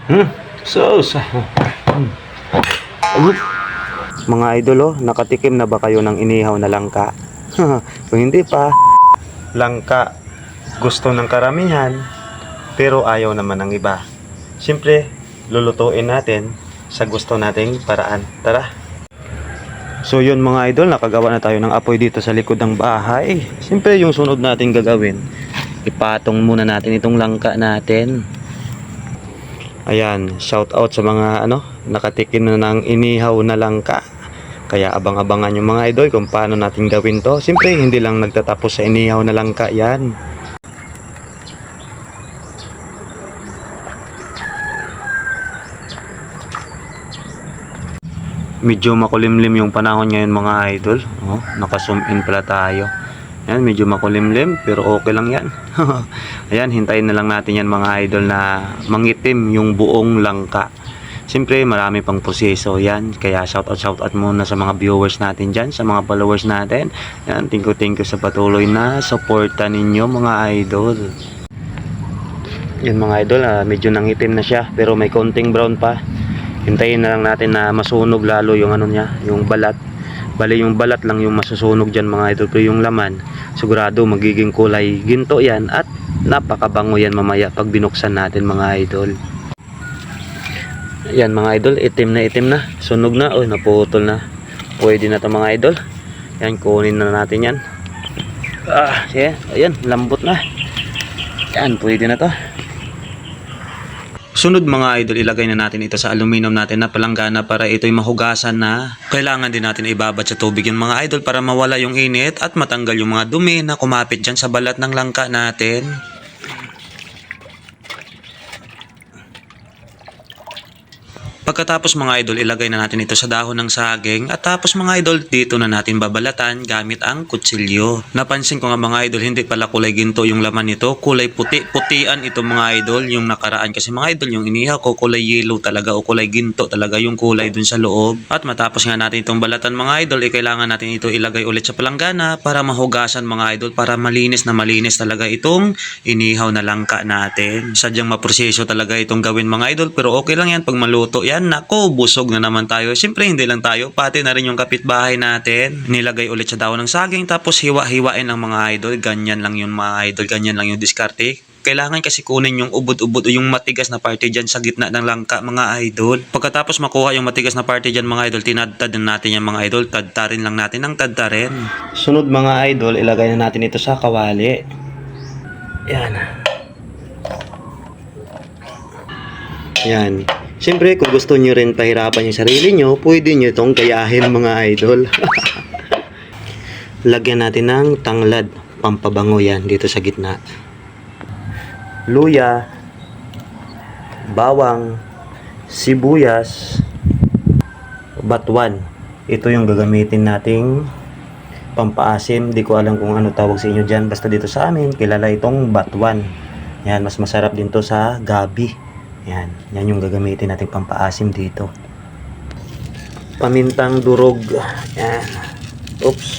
Hmm. Mga idol, nakatikim na ba kayo ng inihaw na langka? Kung hindi pa, langka gusto ng karamihan pero ayaw naman ng iba. Siyempre, lulutuin natin sa gusto nating paraan. Tara! So yun mga idol, nakagawa na tayo ng apoy dito sa likod ng bahay. Siyempre yung sunod natin gagawin, ipatong muna natin itong langka natin. Ayan, shout out sa mga nakatikim na ng inihaw na langka. Kaya abang-abangan yung mga idol kung paano natin gawin to. Siyempre hindi lang nagtatapos sa inihaw na langka yan. Medyo makulimlim yung panahon ngayon mga idol. Naka-zoom in pala tayo. Ayan, medyo makulimlim pero okay lang yan. Ayan, hintayin na lang natin yan mga idol na mangitim yung buong langka. Siyempre marami pang proseso yan. Kaya shout out muna sa mga viewers natin dyan, sa mga followers natin. Ayan, thank you sa patuloy na suporta ninyo mga idol. Yan mga idol, medyo nangitim na siya pero may konting brown pa. Hintayin na lang natin na masunog lalo yung yung balat. Bali yung balat lang yung masusunog dyan mga idol, pero yung laman sigurado magiging kulay ginto yan at napakabango yan mamaya pag binuksan natin mga idol. Yan mga idol, itim na, sunog na, naputol na. Pwede na to mga idol. Yan, kunin na natin yan. Yeah, ayan, lambot na. Yan, pwede na to. Sunod mga idol, ilagay na natin ito sa aluminum natin na palanggana para ito'y mahugasan na. Kailangan din natin ibabad sa tubig yung mga idol para mawala yung init at matanggal yung mga dumi na kumapit dyan sa balat ng langka natin. Pagkatapos mga idol, ilagay na natin ito sa dahon ng saging at tapos mga idol, dito na natin babalatan gamit ang kutsilyo. Napansin ko nga mga idol, hindi pala kulay ginto yung laman nito, kulay puti-putian ito mga idol. Yung nakaraan kasi mga idol, yung inihaw ko kulay yellow talaga o kulay ginto talaga yung kulay dun sa loob. At matapos nga natin itong balatan mga idol, kailangan natin ito ilagay ulit sa palanggana para mahugasan mga idol, para malinis na malinis talaga itong inihaw na langka natin. Sadyang maproseso talaga itong gawin mga idol, pero okay lang yan pag maluto yan. Nako, busog na naman tayo. Siyempre hindi lang tayo, pati na rin yung kapitbahay natin. Nilagay ulit sa dahon ng saging tapos hiwa-hiwain ng mga idol. Ganyan lang yung mga idol, ganyan lang yung diskarte. Kailangan kasi kunin yung ubod-ubod o yung matigas na parte dyan sa gitna ng langka mga idol. Pagkatapos makuha yung matigas na parte dyan mga idol, tinadtad na natin yung mga idol. Tadtarin lang natin ng tadtarin. Sunod mga idol, ilagay na natin ito sa kawali. Yan. Yan. Siyempre, kung gusto nyo rin pahirapan yung sarili nyo, pwede nyo itong gayahin mga idol. Lagyan natin ng tanglad, pampabango yan dito sa gitna. Luya, bawang, sibuyas, batuan. Ito yung gagamitin nating pampaasim. Di ko alam kung ano tawag sa inyo dyan. Basta dito sa amin, kilala itong batuan. Yan, mas masarap din to sa gabi. Yan yung gagamitin natin pampaasim dito. Pamintang durog. Yan. Oops.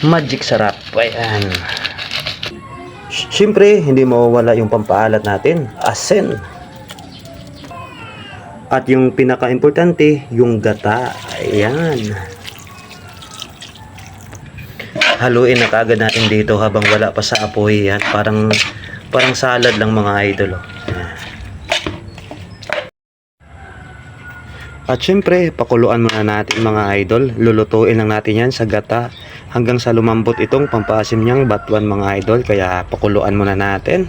Magic sarap. Ayan. Siyempre, hindi mawawala yung pampaalat natin. Asin. At yung pinaka-importante, yung gata. Ayan. Haluin na kaagad natin dito habang wala pa sa apoy. Yan, parang salad lang mga idol. At syempre, pakuluan muna natin mga idol. Lulutuin lang natin yan sa gata hanggang sa lumambot itong pampaasim niyang batuan mga idol. Kaya pakuluan muna natin.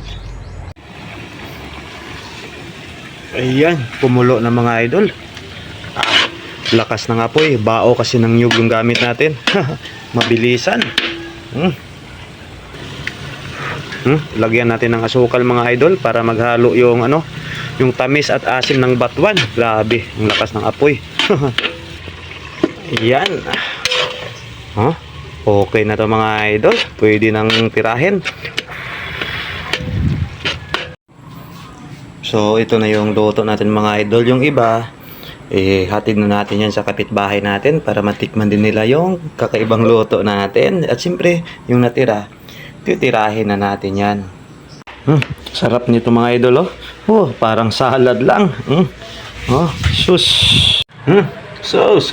Ayan, kumulo na mga idol. Lakas ng apoy, bao kasi ng nyug yung gamit natin. Mabilisan. Lagyan natin ng asukal mga idol para maghalo yung yung tamis at asim ng batuan. Grabe, ang lakas ng apoy. Yan. Okay na to mga idol. Pwede nang tirahin. So ito na yung luto natin mga idol. Yung iba hatid na natin yan sa kapitbahay natin para matikman din nila yung kakaibang luto natin. At siyempre, yung natira, titirahin na natin yan. Sarap nito mga idol, oh. Oh, parang salad lang. Oh, sus. Sus.